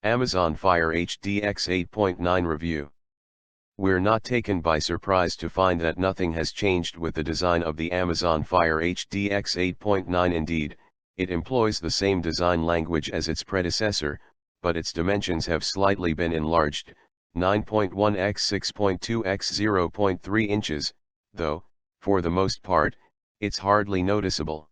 Amazon Fire HDX 8.9 Review. We're not taken by surprise to find that nothing has changed with the design of the Amazon Fire HDX 8.9. Indeed, it employs the same design language as its predecessor, but its dimensions have slightly been enlarged, 9.1 x 6.2 x 0.3 inches, though, for the most part, it's hardly noticeable.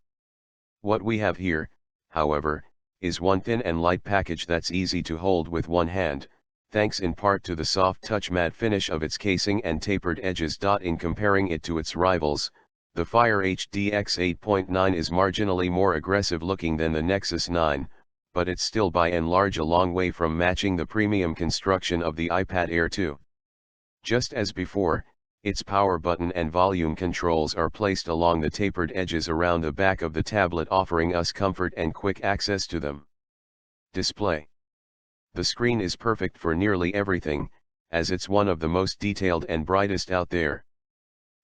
What we have here, however, is one thin and light package that's easy to hold with one hand, thanks in part to the soft touch matte finish of its casing and tapered edges. In comparing it to its rivals, the Fire HDX 8.9 is marginally more aggressive looking than the Nexus 9, but it's still by and large a long way from matching the premium construction of the iPad Air 2. Just as before, its power button and volume controls are placed along the tapered edges around the back of the tablet, offering us comfort and quick access to them. Display. The screen is perfect for nearly everything, as it's one of the most detailed and brightest out there.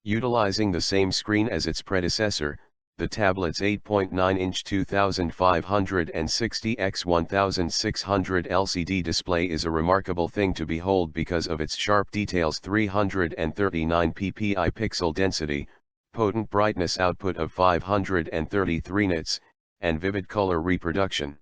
Utilizing the same screen as its predecessor, the tablet's 8.9-inch 2560 x 1600 LCD display is a remarkable thing to behold because of its sharp details, 339 ppi pixel density, potent brightness output of 533 nits, and vivid color reproduction.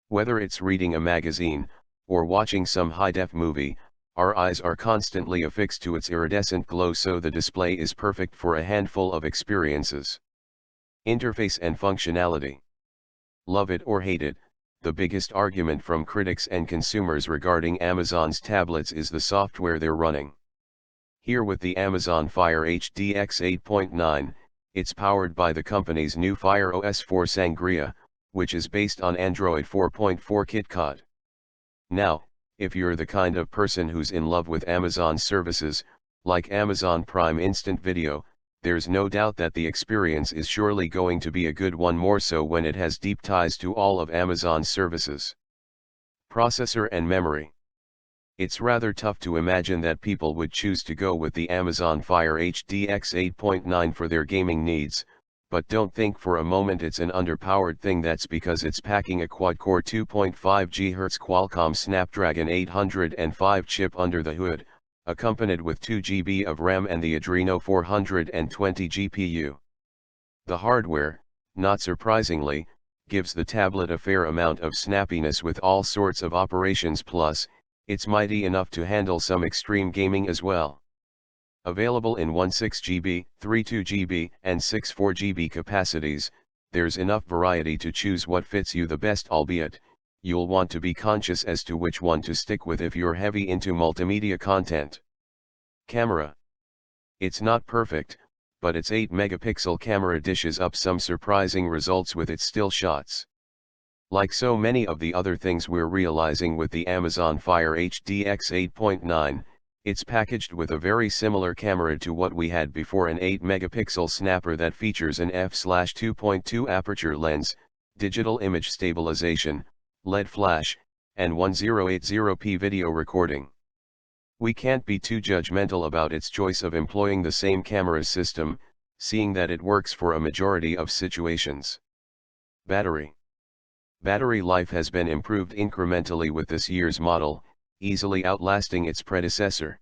Whether it's reading a magazine, or watching some high-def movie, our eyes are constantly affixed to its iridescent glow, so the display is perfect for a handful of experiences. Interface and functionality. Love it or hate it, the biggest argument from critics and consumers regarding Amazon's tablets is the software they're running. Here with the Amazon Fire HDX 8.9, it's powered by the company's new Fire OS 4 Sangria, which is based on Android 4.4 KitKat. Now, if you're the kind of person who's in love with Amazon's services, like Amazon Prime Instant Video, there's no doubt that the experience is surely going to be a good one, more so when it has deep ties to all of Amazon's services. Processor and memory. It's rather tough to imagine that people would choose to go with the Amazon Fire HDX 8.9 for their gaming needs, but don't think for a moment it's an underpowered thing. That's because it's packing a quad-core 2.5 GHz Qualcomm Snapdragon 805 chip under the hood, accompanied with 2 GB of RAM and the Adreno 420 GPU. The hardware, not surprisingly, gives the tablet a fair amount of snappiness with all sorts of operations, plus, it's mighty enough to handle some extreme gaming as well. Available in 16GB, 32GB, and 64GB capacities, there's enough variety to choose what fits you the best, albeit, you'll want to be conscious as to which one to stick with if you're heavy into multimedia content. Camera. It's not perfect, but its 8-megapixel camera dishes up some surprising results with its still shots. Like so many of the other things we're realizing with the Amazon Fire HDX 8.9, it's packaged with a very similar camera to what we had before, an 8-megapixel snapper that features an f/2.2 aperture lens, digital image stabilization, LED flash, and 1080p video recording. We can't be too judgmental about its choice of employing the same camera system, seeing that it works for a majority of situations. Battery. Battery life has been improved incrementally with this year's model, easily outlasting its predecessor.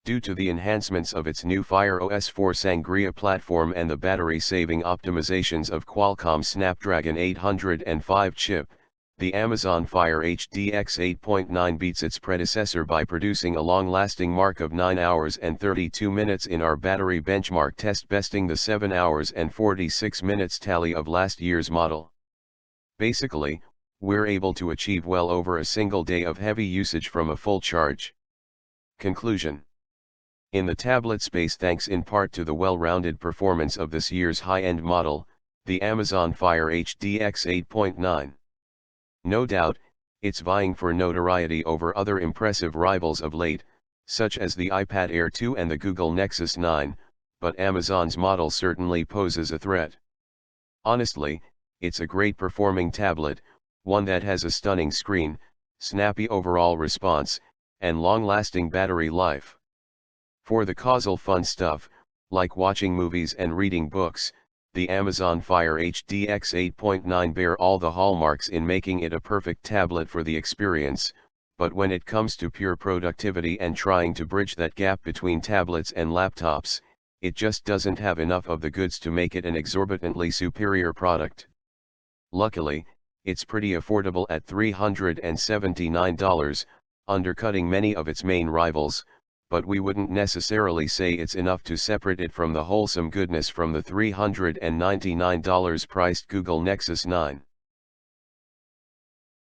Due to the enhancements of its new Fire OS 4 Sangria platform and the battery-saving optimizations of Qualcomm Snapdragon 805 chip, the Amazon Fire HDX 8.9 beats its predecessor by producing a long-lasting mark of 9 hours and 32 minutes in our battery benchmark test, besting the 7 hours and 46 minutes tally of last year's model. Basically, we're able to achieve well over a single day of heavy usage from a full charge. Conclusion. In the tablet space, thanks in part to the well-rounded performance of this year's high-end model, the Amazon Fire HDX 8.9. No doubt, it's vying for notoriety over other impressive rivals of late, such as the iPad Air 2 and the Google Nexus 9, but Amazon's model certainly poses a threat. Honestly, it's a great performing tablet, one that has a stunning screen, snappy overall response, and long-lasting battery life. For the causal fun stuff, like watching movies and reading books, the Amazon Fire HDX 8.9 bear all the hallmarks in making it a perfect tablet for the experience, but when it comes to pure productivity and trying to bridge that gap between tablets and laptops, it just doesn't have enough of the goods to make it an exorbitantly superior product. Luckily, it's pretty affordable at $379, undercutting many of its main rivals, but we wouldn't necessarily say it's enough to separate it from the wholesome goodness from the $399 priced Google Nexus 9.